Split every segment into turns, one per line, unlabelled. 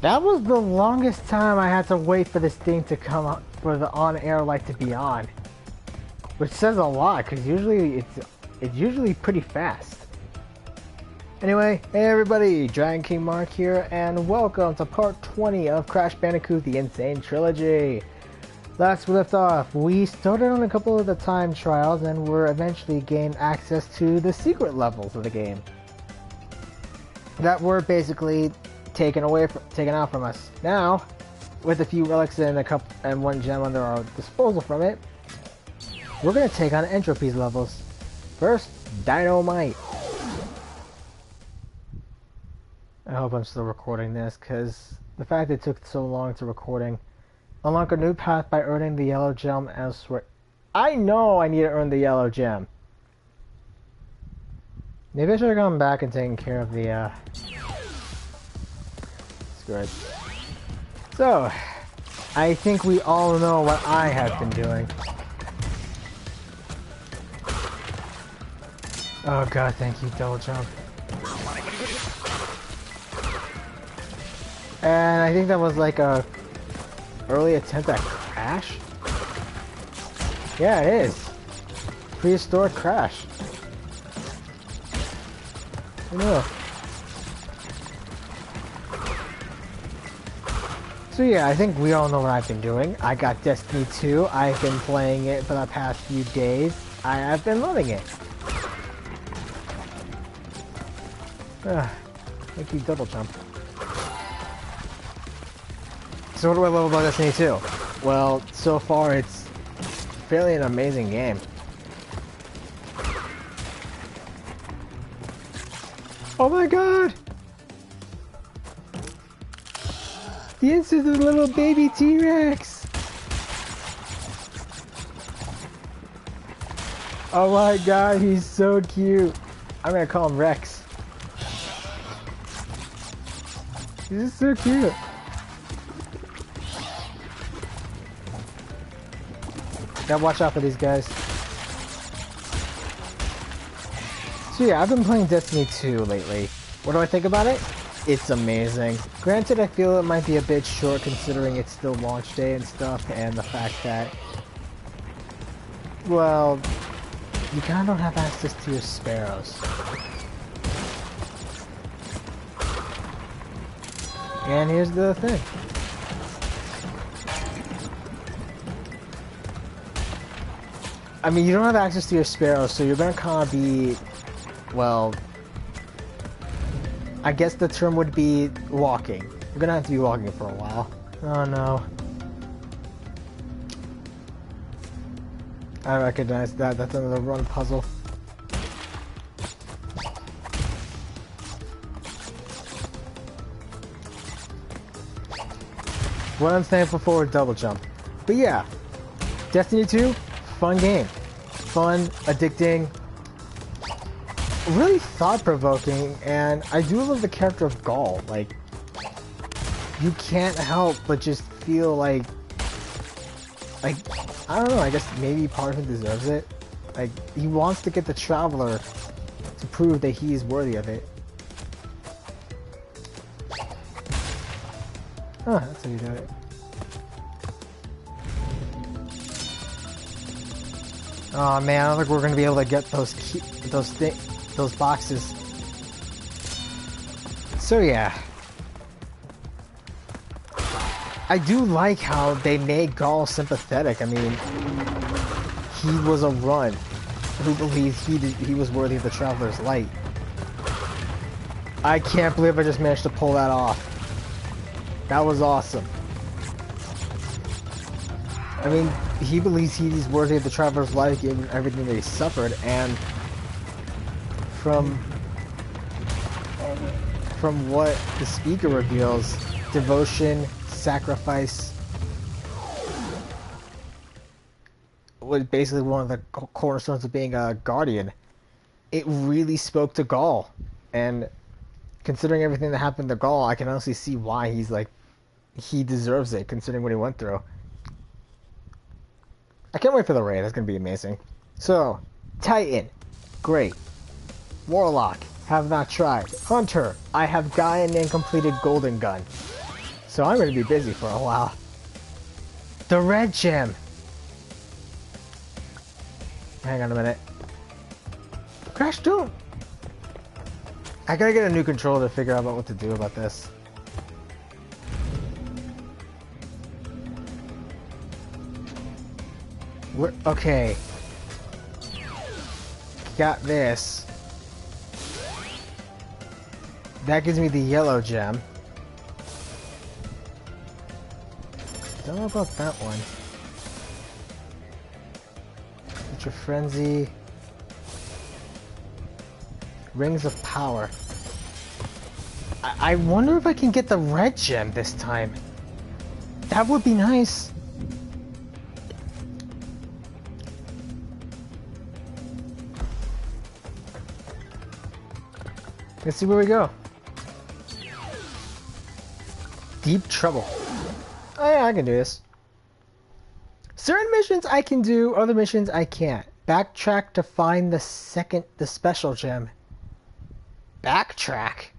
That was the longest time I had to wait for this thing to come up, for the on-air light to be on. Which says a lot, because usually it's usually pretty fast. Anyway, hey everybody, Dragon King Mark here, and welcome to part 20 of Crash Bandicoot the N.Sane Trilogy. Last we left off, we started on a couple of the time trials and were eventually gained access to the secret levels of the game. That were basically taken out from us. Now, with a few relics and one gem under our disposal from it, we're gonna take on N.Trophy's levels. First, Dynamite. I hope I'm still recording this, because the fact it took so long to recording. Unlock a new path by earning the yellow gem elsewhere. I know I need to earn the yellow gem. Maybe I should have gone back and taken care of the, Screw it. So, I think we all know what I have been doing. Oh god, thank you, double jump. And I think that was like a early attempt at Crash? Yeah, it is. Prehistoric Crash. I know. So yeah, I think we all know what I've been doing. I got Destiny 2. I've been playing it for the past few days. I have been loving it. Thank you, double jump. So what do I love about Destiny 2? Well, so far it's fairly an amazing game. Oh my god! The instant of the little baby T-Rex! Oh my god, he's so cute! I'm gonna call him Rex. He's just so cute. Gotta watch out for these guys. So yeah, I've been playing Destiny 2 lately. What do I think about it? It's amazing. Granted, I feel it might be a bit short considering it's still launch day and stuff, and the fact that, well, you kinda don't have access to your sparrows. And here's the thing. I mean, you don't have access to your sparrows, so you're gonna kinda be, well, I guess the term would be walking. You're gonna have to be walking for a while. Oh no. I recognize that. That's another run puzzle. What I'm thankful for is double jump. But yeah, Destiny 2, fun game. Fun, addicting, really thought-provoking, and I do love the character of Gaul. Like, you can't help but just feel like, I don't know, I guess maybe part of him deserves it. Like, he wants to get the Traveler to prove that he is worthy of it. Oh, that's how you do it. Oh man, I don't think we're gonna be able to get those boxes. So yeah, I do like how they made Gaul sympathetic. I mean, he was a run who believed he was worthy of the Traveler's light. I can't believe I just managed to pull that off. That was awesome. I mean, he believes he's worthy of the Traveler's life given everything that he suffered, and from what the speaker reveals, devotion, sacrifice was basically one of the cornerstones of being a guardian. It really spoke to Gaul, and considering everything that happened to Gaul, I can honestly see why he's like, he deserves it, considering what he went through. I can't wait for the raid, that's gonna be amazing. So, Titan, great. Warlock, have not tried. Hunter, I have gotten and completed Golden Gun. So I'm gonna be busy for a while. The red gem! Hang on a minute. Crash, don't! I gotta get a new controller to figure out what to do about this. Okay. Got this. That gives me the yellow gem. Don't know about that one. Ultra Frenzy. Rings of Power. I wonder if I can get the red gem this time. That would be nice. Let's see where we go. Deep Trouble. Oh yeah, I can do this. Certain missions I can do, other missions I can't. Backtrack to find the special gem. Backtrack?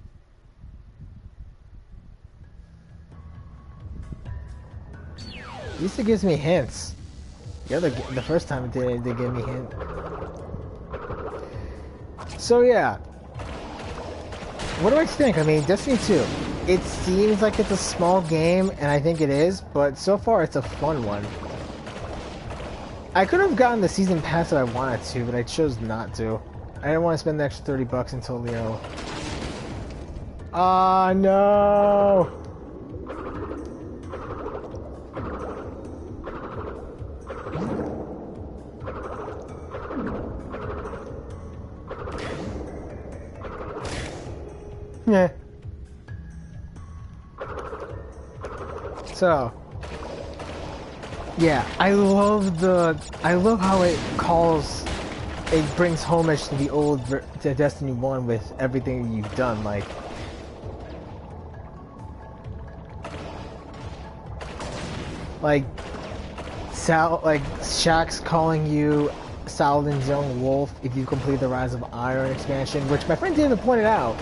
At least it gives me hints. The first time it did give me a hint. So yeah. What do I think? I mean, Destiny 2. It seems like it's a small game, and I think it is, but so far it's a fun one. I could have gotten the season pass if I wanted to, but I chose not to. I didn't want to spend the extra $30 until, you know... Ah, no! Yeah. So, yeah, I love how it brings homage to the old to Destiny 1 with everything you've done, like Shaxx calling you Saladin's young wolf if you complete the Rise of Iron expansion, which my friend David pointed out.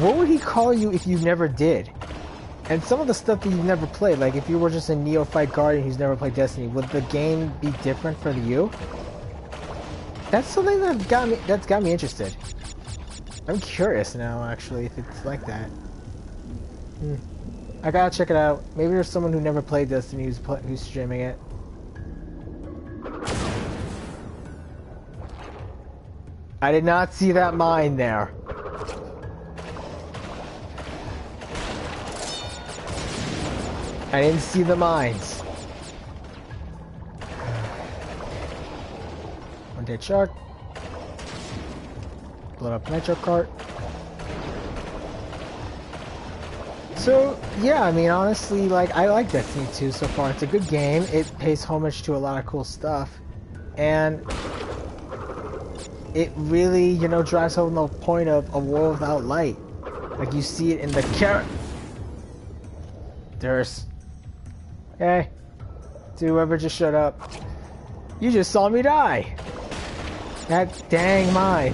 What would he call you if you never did? And some of the stuff that you've never played, like if you were just a neophyte guardian who's never played Destiny, would the game be different for you? That's something that's got me interested. I'm curious now, actually, if it's like that. I gotta check it out. Maybe there's someone who never played Destiny who's streaming it. I did not see that mine there. I didn't see the mines. One dead shark. Blow up nitro cart. So, yeah, I mean, honestly, like, I like Destiny 2 so far. It's a good game. It pays homage to a lot of cool stuff. And it really, you know, drives home the point of a world without light. Like, you see it in the characters. Hey, to whoever just shut up. You just saw me die. That dang mine.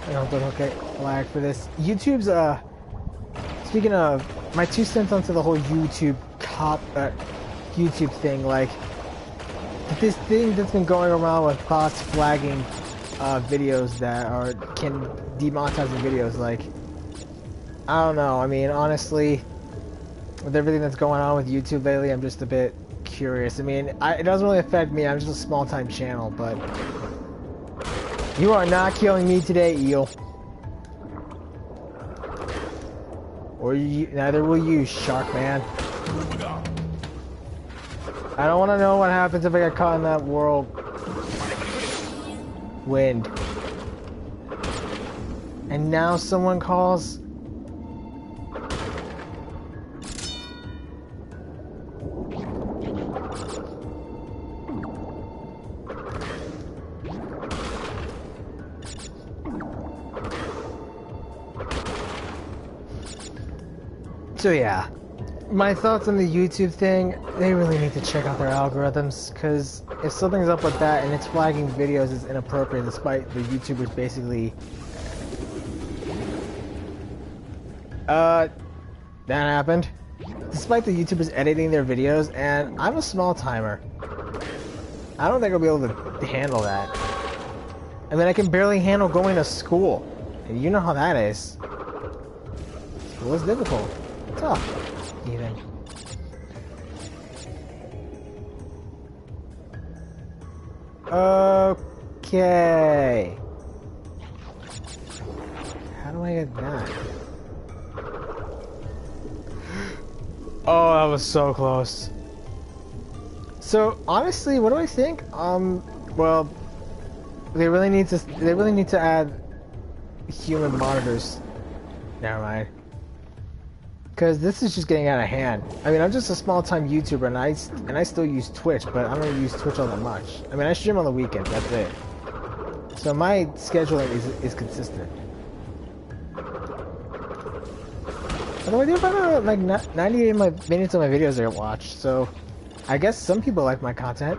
I don't get flagged for this. YouTube's, speaking of, my 2 cents onto the whole YouTube thing, like, this thing that's been going around with bots flagging, videos that can demonetize the videos, like, I don't know, I mean, honestly, with everything that's going on with YouTube lately, I'm just a bit curious. I mean, it doesn't really affect me, I'm just a small-time channel, but you are not killing me today, Eel. Or neither will you, Shark Man. I don't want to know what happens if I get caught in that whirlwind. And now someone calls. So yeah, my thoughts on the YouTube thing, they really need to check out their algorithms, because if something's up with that and it's flagging videos as inappropriate despite the YouTubers basically That happened. Despite the YouTubers editing their videos, and I'm a small timer. I don't think I'll be able to handle that. I mean, I can barely handle going to school. And you know how that is. School is difficult. Tough, even. Okay. How do I get that? Oh, that was so close. So honestly, what do I think? Well, they really need to add human monitors. Never mind. Because this is just getting out of hand. I mean, I'm just a small-time YouTuber, and I still use Twitch, but I don't use Twitch all that much. I mean, I stream on the weekends. That's it. So my scheduling is consistent. Although I do find out like 98 minutes of my videos are watched, so I guess some people like my content.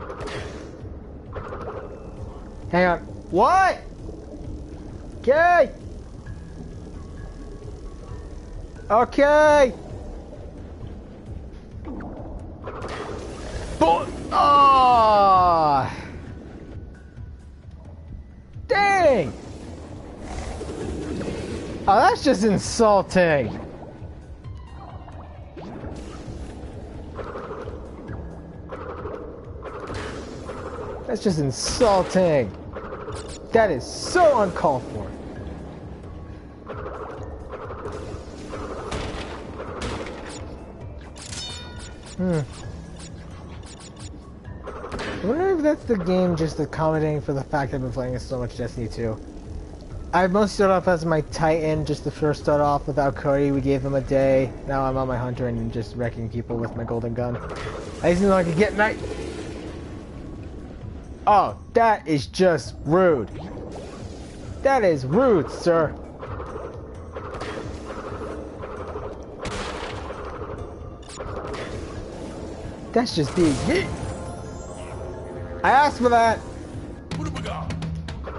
Hang on. What? Okay. Okay. Oh. Dang. Oh, that's just insulting. That's just insulting. That is so uncalled for. I wonder if that's the game just accommodating for the fact I've been playing so much Destiny 2. I mostly started off as my Titan, just to first start off without Cody. We gave him a day. Now I'm on my Hunter and just wrecking people with my golden gun. I just know I can get night. Oh, that is just rude. That is rude, sir. That's just being me. I asked for that.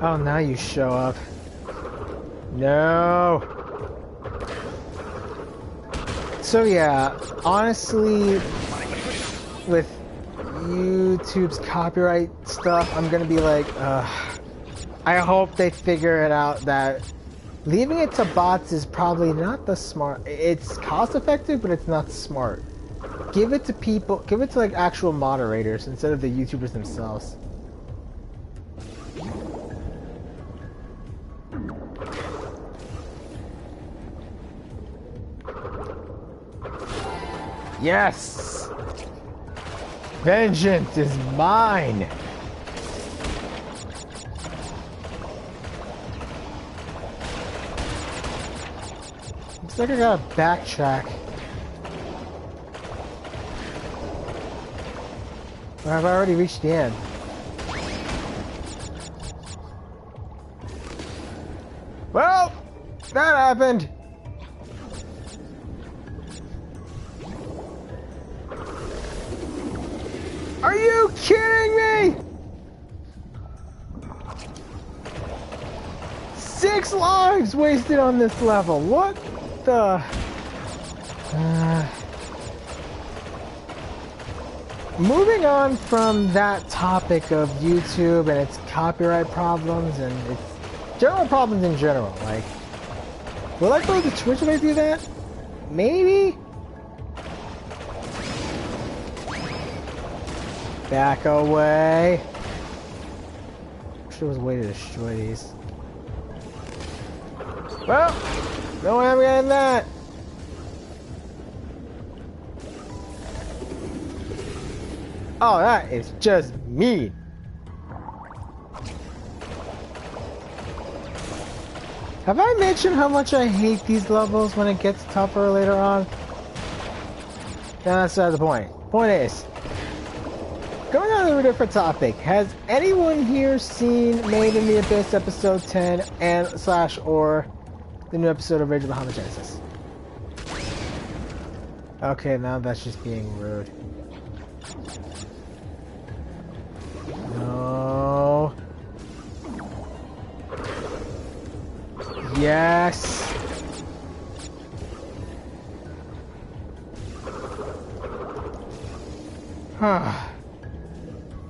Oh, now you show up. No. So yeah, honestly, with YouTube's copyright stuff, I'm gonna be like, I hope they figure it out that leaving it to bots is probably not the smart. It's cost effective, but it's not smart. Give it to people, give it to like actual moderators instead of the YouTubers themselves. Yes! Vengeance is mine! Looks like I gotta backtrack. Or have I already reached the end? Well, that happened! Are you kidding me? 6 lives wasted on this level. What the? Moving on from that topic of YouTube and its copyright problems and its general problems in general. Like, will I go to Twitch if I do that? Maybe? Back away. Wish there was a way to destroy these. Well, no way I'm getting that. Oh, that is just mean. Have I mentioned how much I hate these levels when it gets tougher later on? No, that's not the point. Point is, going on to a different topic, has anyone here seen Made in the Abyss episode 10 and / or the new episode of Rage of the Hammer Genesis? Okay, now that's just being rude. No. Yes.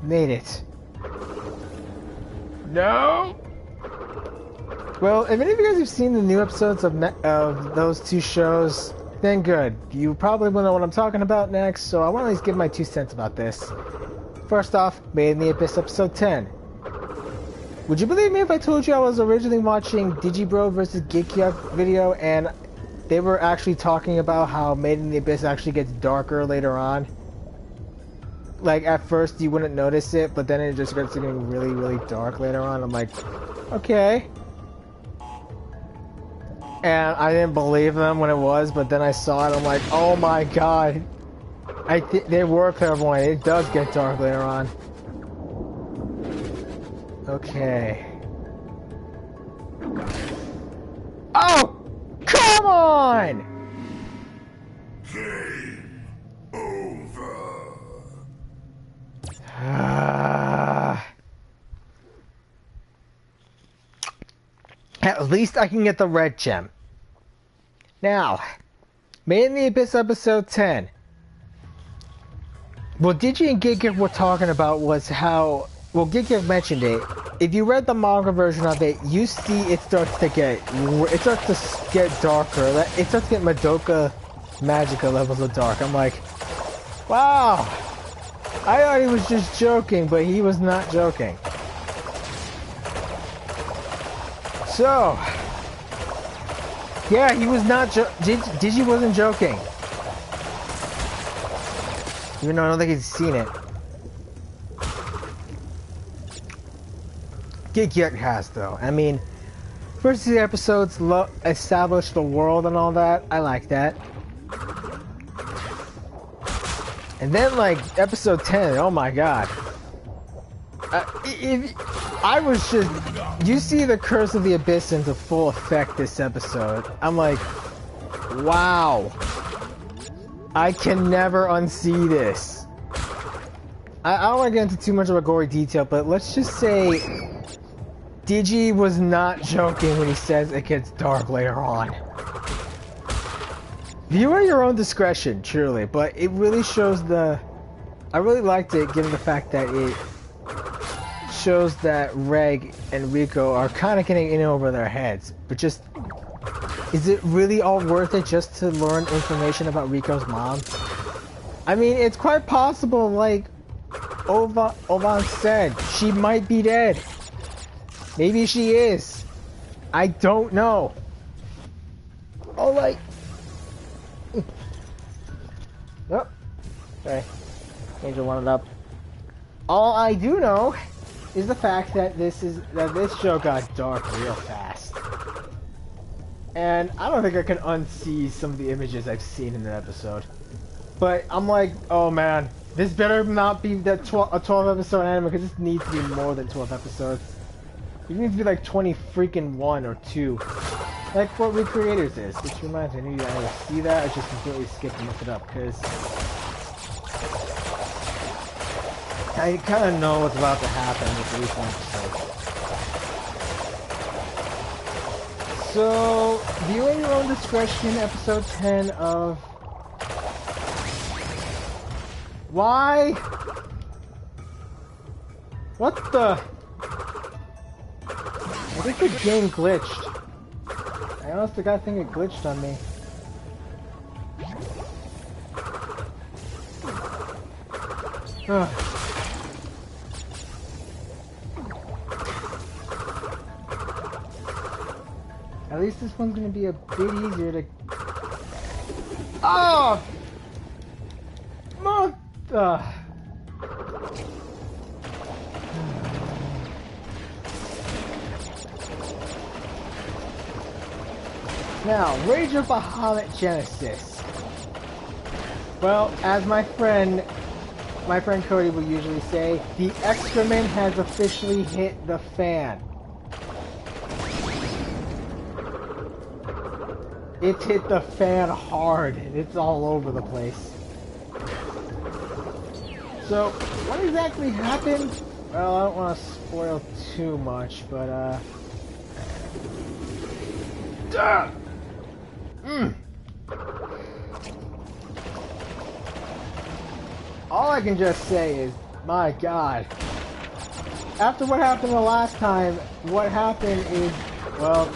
Made it. No! Well, if any of you guys have seen the new episodes of those two shows, then good. You probably will know what I'm talking about next, so I want to at least give my 2 cents about this. First off, Made in the Abyss episode 10. Would you believe me if I told you I was originally watching Digibro vs. Geekyuk video and they were actually talking about how Made in the Abyss actually gets darker later on? Like, at first you wouldn't notice it, but then it just starts getting really, really dark later on. I'm like, okay. And I didn't believe them when it was, but then I saw it, I'm like, oh my god. I think they were clairvoyant. It does get dark later on. Okay. Oh! Come on!
Game over.
At least I can get the red gem. Now, Made in the Abyss episode 10. What Digi and Geekyuk were talking about was how, well, Geekyuk mentioned it. If you read the manga version of it, you see it starts to get darker. It starts to get Madoka Magica levels of dark. I'm like, wow. I thought he was just joking, but he was not joking. So, yeah, he was not Digi wasn't joking. Even though I don't think he's seen it. Geekyuk has, though. I mean, first 2 episodes establish the world and all that. I like that. And then, like, episode 10, oh my god. I was just... You see the Curse of the Abyss into full effect this episode. I'm like, wow. I can never unsee this. I don't want to get into too much of a gory detail, but let's just say Digi was not joking when he says it gets dark later on. View at your own discretion, truly, but it really shows the... I really liked it, given the fact that it shows that Reg and Rico are kind of getting in over their heads, but just... Is it really all worth it just to learn information about Rico's mom? I mean, it's quite possible, like Ovan said, she might be dead. Maybe she is. I don't know. Oh, like... Oh, sorry. Angel wanted up. All I do know is the fact that this show got dark real fast. And I don't think I can unsee some of the images I've seen in the episode. But I'm like, oh man, this better not be that a 12 episode anime, because this needs to be more than 12 episodes. It needs to be like 20 freaking 1 or 2. Like what Recreators is. Which reminds me, I knew you guys see that. I just completely skipped and looked it up, because I kind of know what's about to happen with each episode. So, view at your own discretion, episode 10 of... Why? What the? I think the game glitched. I honestly got think it glitched on me. Ugh. At least this one's gonna be a bit easier to... Oh! What the... Now, Rage of Bahamut Genesis. Well, as my friend Cody will usually say, the excrement has officially hit the fan. It hit the fan hard. It's all over the place. So, what exactly happened? Well, I don't want to spoil too much, but all I can just say is, my God. After what happened the last time, what happened is, well,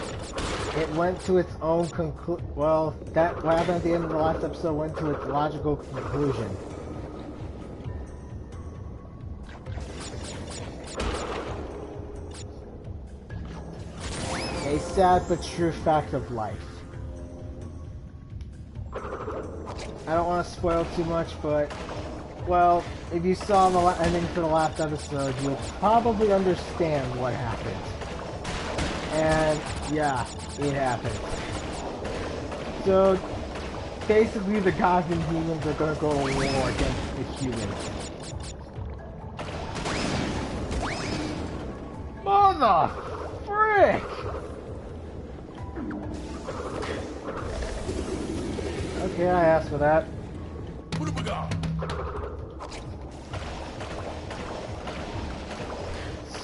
it went to its own what happened at the end of the last episode went to its logical conclusion. A sad but true fact of life. I don't want to spoil too much, but, well, if you saw the ending to the last episode, you'll probably understand what happened. And, yeah, it happened. So, basically the gods and demons are going to go to war against the humans. Mother frick! Okay, I asked for that.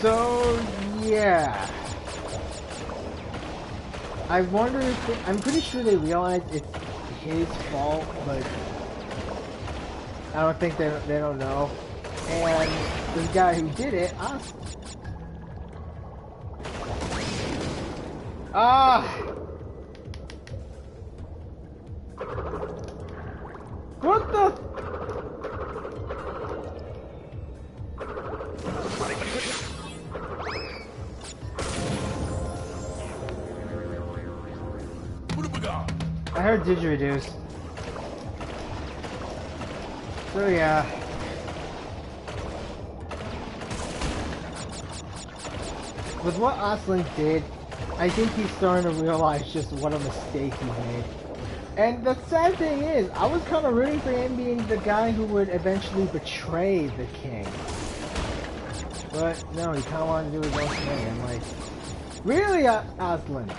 So, yeah. I wonder if I'm pretty sure they realize it's his fault, but I don't think they don't know. And this guy who did it, what the? I heard didgeridoos. So yeah. With what Aslan did, I think he's starting to realize just what a mistake he made. And the sad thing is, I was kind of rooting for him being the guy who would eventually betray the king. But no, he kind of wanted to do his own thing. I'm like, really, Aslan?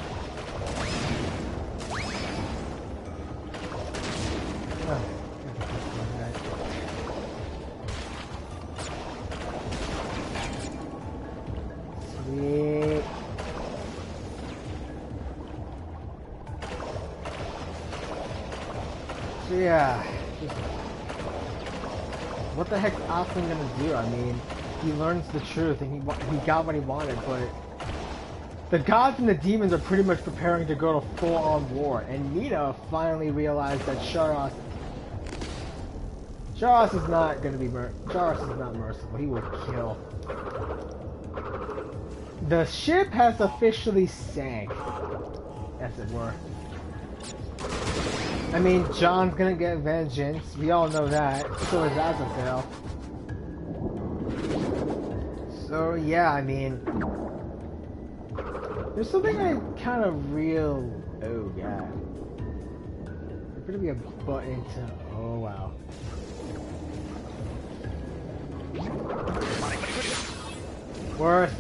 Sweet. So yeah, what the heck's Aslan gonna do? I mean, he learns the truth and he got what he wanted, but the gods and the demons are pretty much preparing to go to full-on war, and Nina finally realized that Sharos is not gonna be Sharos is not merciful. He will kill. The ship has officially sank, as it were. I mean, John's gonna get vengeance. We all know that. So is Azathoth. So yeah, I mean, there's something I kind of real. Oh god, there's gonna be a button to. Oh wow. Worth.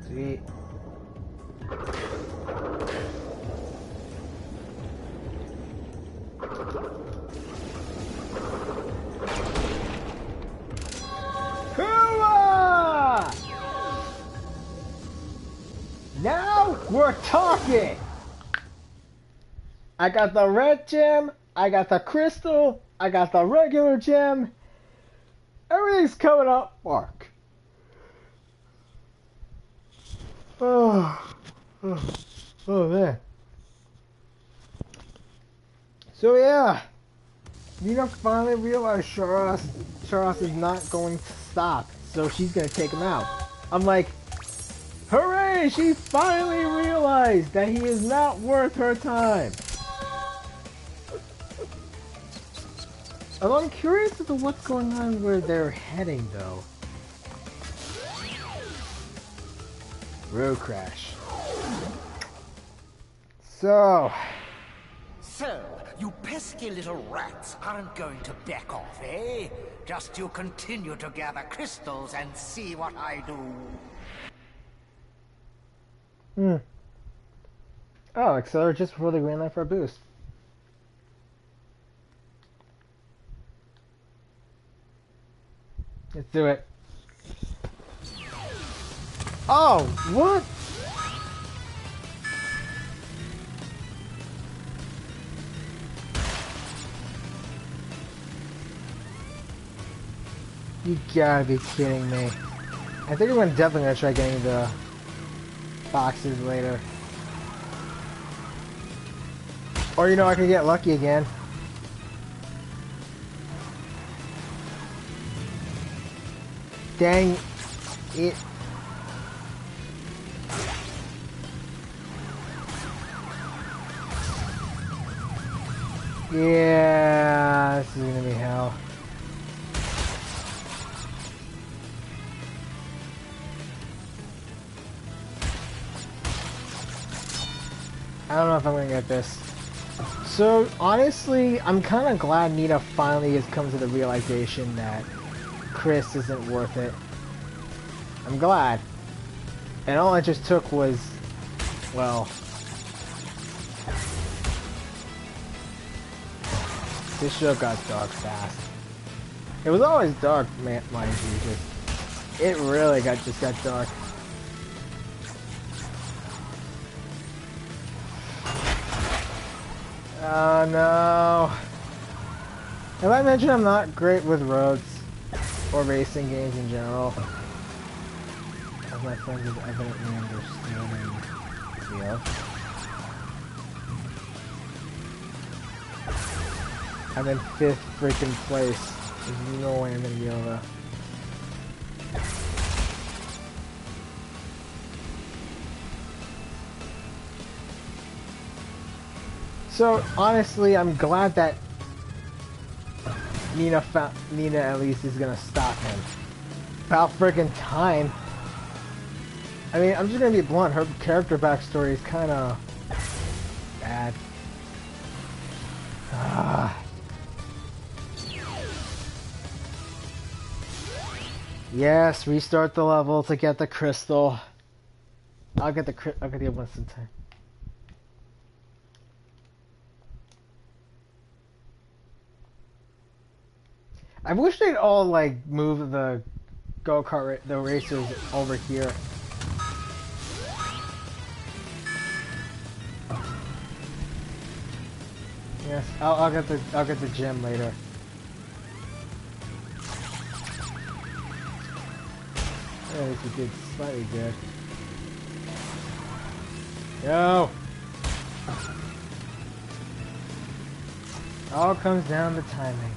Sweet. Hooah! Now we're talking! I got the red gem, I got the crystal, I got the regular gem. Everything's coming up, Mark. Oh man. So yeah, Nina finally realized Sharos is not going to stop, so she's gonna take him out. I'm like, hooray! She finally realized that he is not worth her time. I'm curious as to what's going on where they're heading though. Road crash. So,
you pesky little rats aren't going to back off, eh? Just you continue to gather crystals and see what I do.
Oh, accelerate just before the green light for a boost. Let's do it. Oh, what? You gotta be kidding me. I think I'm definitely gonna try getting the boxes later. Or, you know, I could get lucky again. Dang it. Yeah, this is gonna be hell. I don't know if I'm gonna get this. So, honestly, I'm kind of glad Nina finally has come to the realization that Chris isn't worth it. I'm glad. And all it just took was, well... This show got dark fast. It was always dark, mind you. It really just got dark. Oh no. Have I mentioned I'm not great with roads or racing games in general? As my friends have evidently understood and feel. I'm in 5th freaking place. There's no way I'm gonna be over. So honestly, I'm glad that Nina at least is gonna stop him. About freaking time. I mean, I'm just gonna be blunt. Her character backstory is kind of bad. Yes, restart the level to get the crystal. I'll get the other one sometime. I wish they'd all like move the go-kart the racers over here. Yes, I'll get the gem later. At least we did slightly good. Yo! All comes down to timing.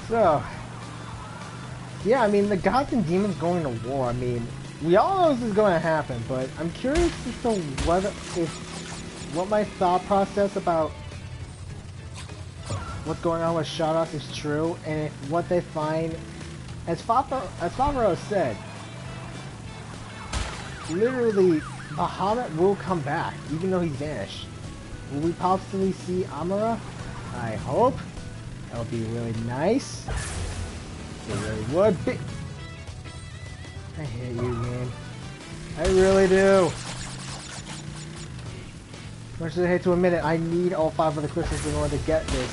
So, yeah, I mean, the gods and demons going to war. I mean, we all know this is going to happen, but I'm curious as to what my thought process about what's going on with Shadows is true, and if what they find, as Favreau said, literally, Bahamut will come back, even though he's vanished. Will we possibly see Amara? I hope. That would be really nice. It really would be. I hate you, game. I really do. Much as I hate to admit it, I need all 5 of the crystals in order to get this.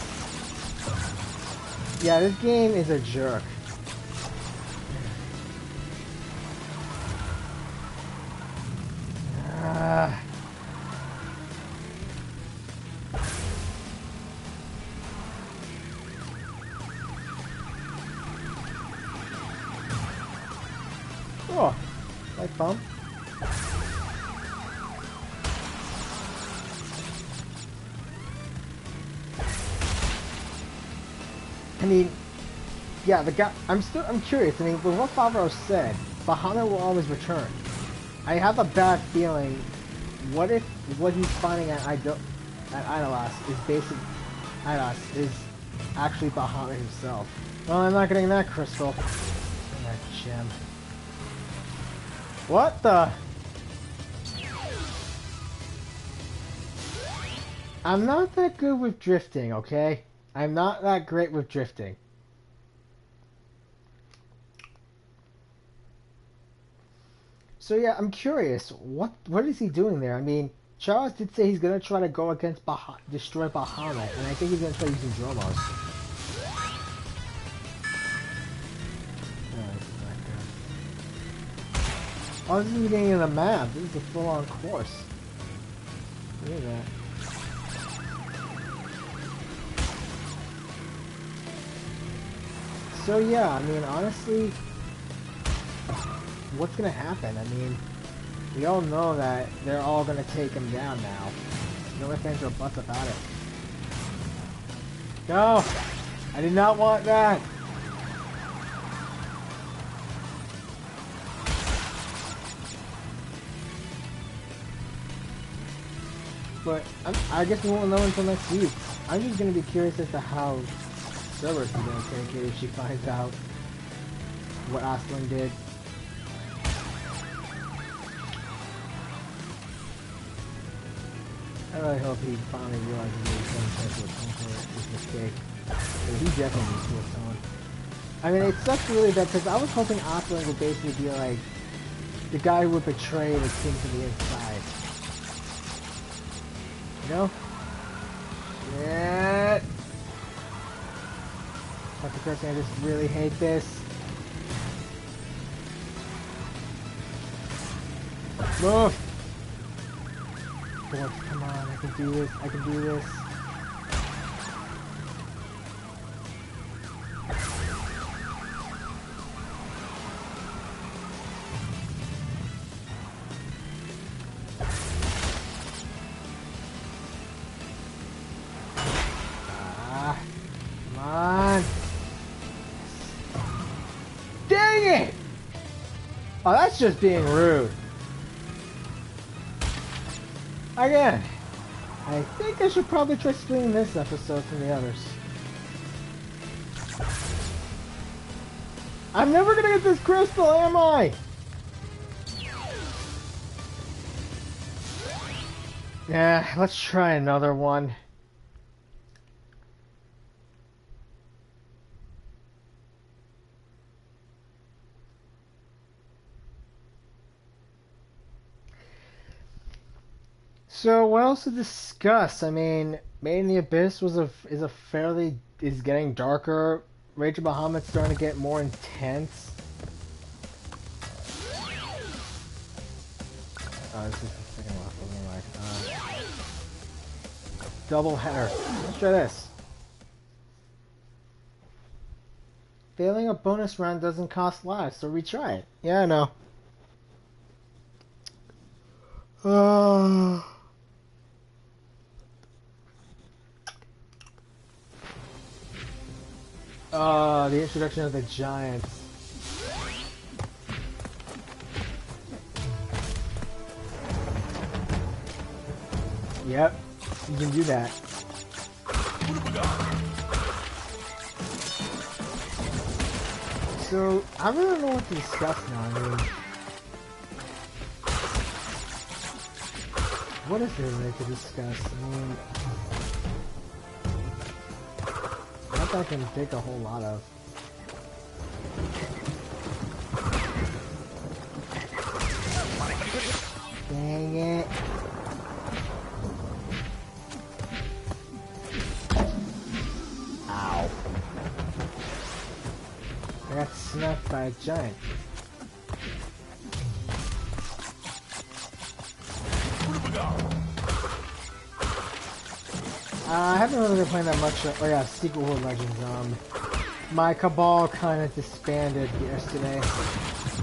Yeah, this game is a jerk. Oh, like bump. I mean, yeah, the guy. I'm curious. I mean, with what Favreau said, Bahamut will always return. I have a bad feeling. What if what he's finding at Idolas is actually Bahamut himself? Well, I'm not getting that crystal. That gem. What the? I'm not that good with drifting, okay? I'm not that great with drifting. So yeah, I'm curious. What is he doing there? I mean, Charles did say he's gonna try to go against destroy Bahamut, and I think he's gonna try using Dromos. Oh, this isn't getting in the map. This is a full-on course. Look at that. So yeah, I mean, honestly, what's gonna happen? I mean, we all know that they're all gonna take him down now. No ifs, ands, or buts about it. No! I did not want that! But I guess we won't know until next week. I'm just gonna be curious as to how Cerberus is gonna take it if she finds out what Aslan did. I really hope he finally realizes that he's going to atone for his mistake. But he definitely needs to atone. I mean, it sucks really bad because I was hoping Aslan would basically be like the guy who would betray the king from the inside. You know? Shit! Dr. Person, I just really hate this. Move! Boys, come on, I can do this, I can do this. Oh, that's just being rude. Again, I think I should probably try splitting this episode from the others. I'm never gonna get this crystal, am I? Yeah, let's try another one. So what else to discuss? I mean, Made in the Abyss is getting darker. Rage of Bahamut's starting to get more intense. Oh, this is the second one. Double header. Let's try this. Failing a bonus round doesn't cost lives, so retry it. Yeah, I know. The introduction of the giants. Yep, you can do that. So, I really don't know what to discuss now. I mean, what is there really to discuss? I mean, not that I can think a whole lot of. Dang it. Ow. I got snuffed by a giant. I haven't really been playing that much. Oh yeah, Secret World Legends. My Cabal kind of disbanded yesterday.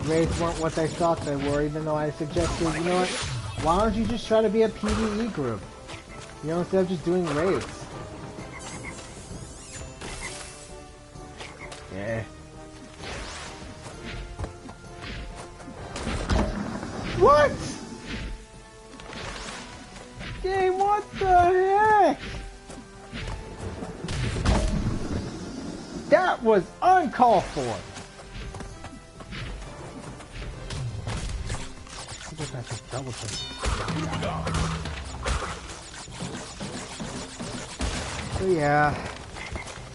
Raids weren't what they thought they were, even though I suggested, you know what, why don't you just try to be a PvE group? You know, instead of just doing raids. Yeah. What? Game, what the heck? That was uncalled for. Double check. So yeah,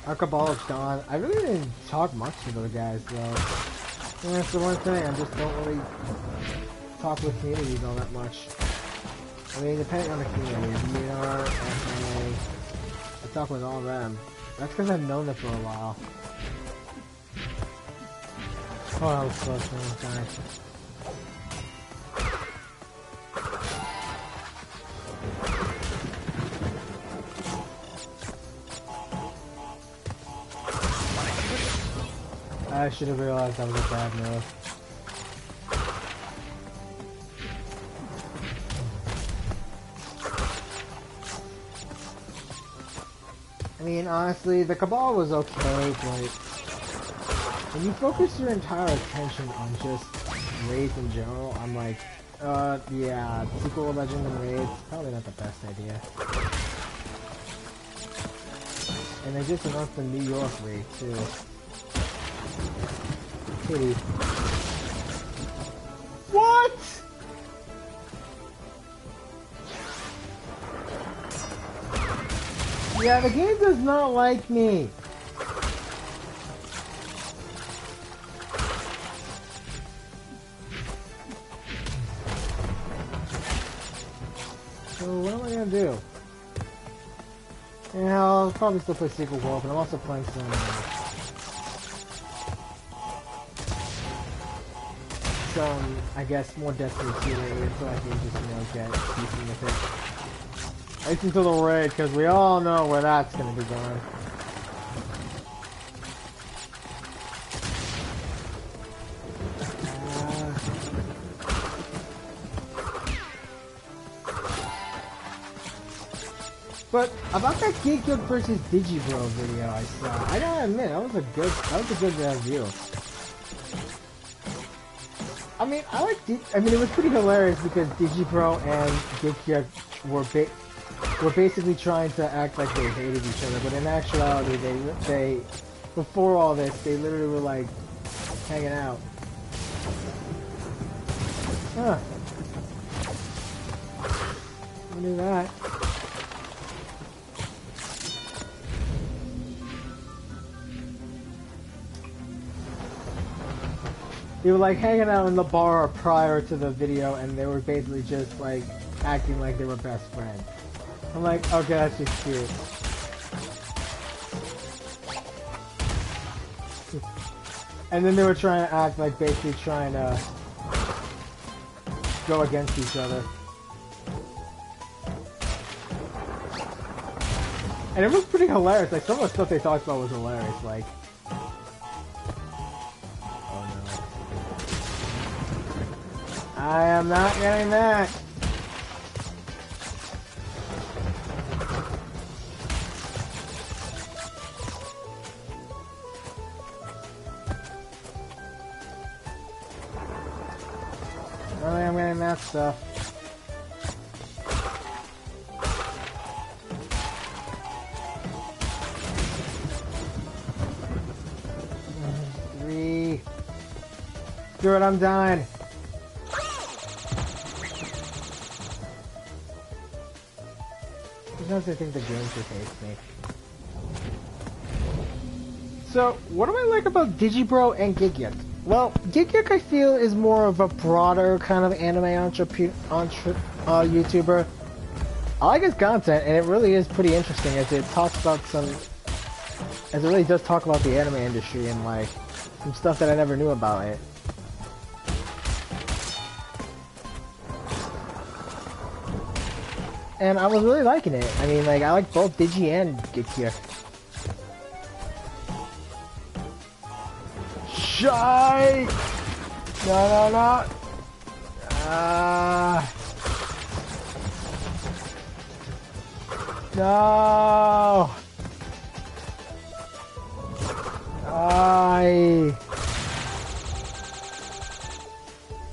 our Cabal is gone. I really didn't talk much to those guys though. And that's the one thing, I just don't really talk with communities all that much. I mean, depending on the community, VR, FNA, I talk with all of them. That's because I've known them for a while. Oh, I was close to one guy. I should have realized that was a bad move. I mean, honestly, the Cabal was okay, but when you focus your entire attention on just raids in general, I'm like, yeah, sequel of Legend and raids, probably not the best idea. And they just announced the New York raid, too. Kitty. What?! Yeah, the game does not like me. So what am I gonna do? Yeah, I'll probably still play Secret World, but I'm also playing some, I guess, more Destiny 2 related, so I can just, you know, get decent with it. At least until the raid, because we all know where that's gonna be going. But about that Bandicoot versus Digibro video I saw, I gotta admit that was a good review. I mean, it was pretty hilarious because Digibro and Bandicoot were basically trying to act like they hated each other, but in actuality, they before all this, they literally were like hanging out. Huh? I knew that. They were like hanging out in the bar prior to the video, and they were basically just like acting like they were best friends. I'm like, okay, that's just cute. And then they were trying to act like basically trying to go against each other. And it was pretty hilarious. Like, some of the stuff they talked about was hilarious. Like, I am not getting that. Really, I'm getting that stuff. Three. Screw it, I'm done. Sometimes I think the game just hates me. So, what do I like about Digibro and Gigyuk? Well, Gigyuk I feel is more of a broader kind of anime YouTuber. I like his content, and it really is pretty interesting as it talks about as it really does talk about the anime industry and like some stuff that I never knew about it. And I was really liking it. I mean, like, I like both Digi and Gigyuk. Shite! No, no, no! No!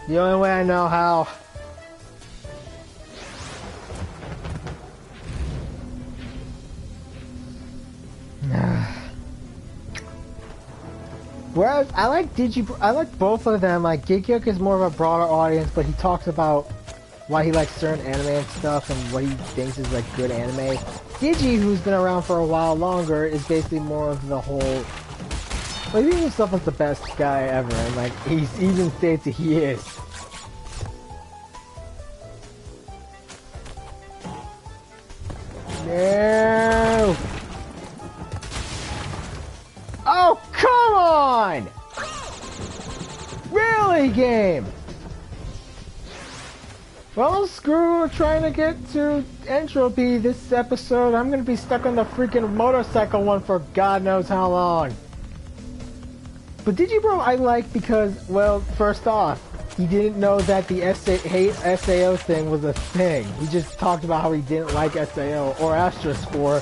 The only way I know how. Whereas I like I like both of them. Like Gigyuk is more of a broader audience, but he talks about why he likes certain anime and stuff and what he thinks is like good anime. Digi, who's been around for a while longer, is basically more of the whole. Like, he thinks himself as the best guy ever, and like he even states that he is. No! Oh, come on! Really, game? Well, screw trying to get to N.Trophy this episode. I'm gonna be stuck on the freaking motorcycle one for God knows how long. But Digibro I like because, well, first off, he didn't know that the SAO thing was a thing. He just talked about how he didn't like SAO or Asterisk 4.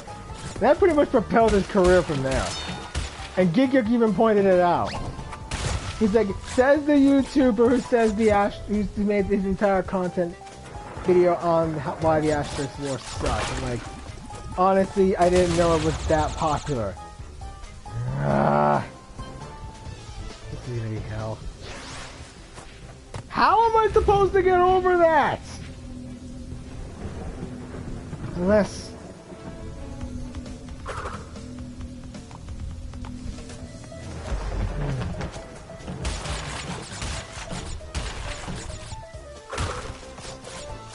That pretty much propelled his career from there. And Gigyuk even pointed it out. He's like, says the YouTuber who says who made his entire content video on why the Asterisk War sucks. I'm like, honestly, I didn't know it was that popular. This is gonna be hell. How am I supposed to get over that? Unless...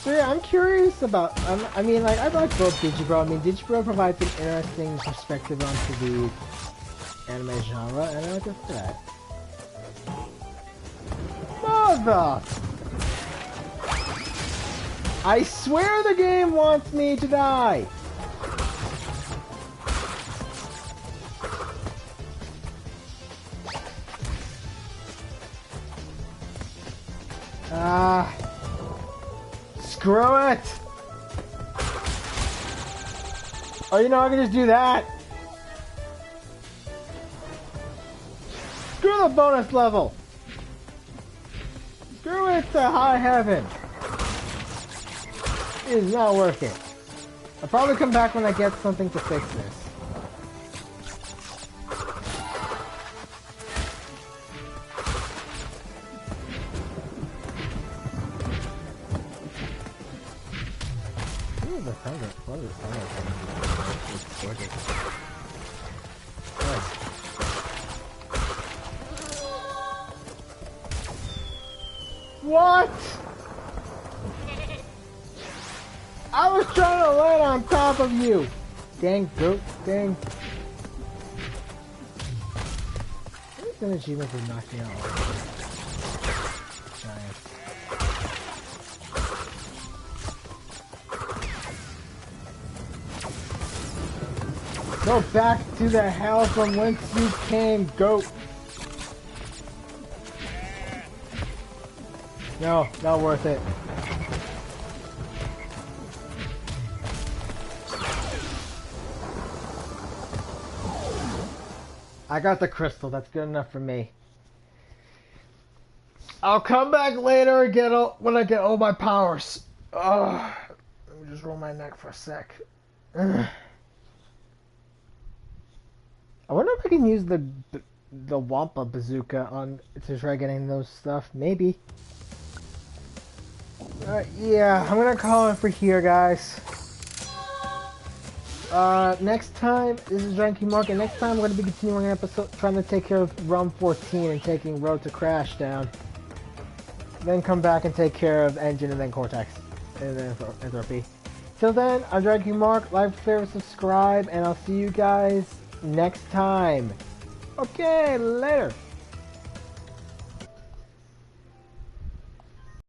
So yeah, I'm curious about, I mean, like, I like both Digibro. I mean, Digibro provides an interesting perspective onto the anime genre, and I like that. Mother! I swear the game wants me to die! Screw it! Oh, you know, I can just do that. Screw the bonus level! Screw it to high heaven! It is not working. I'll probably come back when I get something to fix this. What? I was trying to land on top of you. Dang goat, dang. What's an achievement for knocking out all giants? Go back to the hell from whence you came, goat. No, not worth it. I got the crystal. That's good enough for me. I'll come back later and when I get all my powers. Let me just roll my neck for a sec. I wonder if I can use the Wampa bazooka to try getting those stuff. Maybe. Yeah, I'm gonna call it for here, guys. Next time, this is Dranky Mark, and next time I'm gonna be continuing an episode trying to take care of Realm 14 and taking Road to Crash down. Then come back and take care of Engine and then Cortex. And then N.Trophy. Till then, I'm Dranky Mark. Like, favorite, subscribe, and I'll see you guys next time. Okay, later.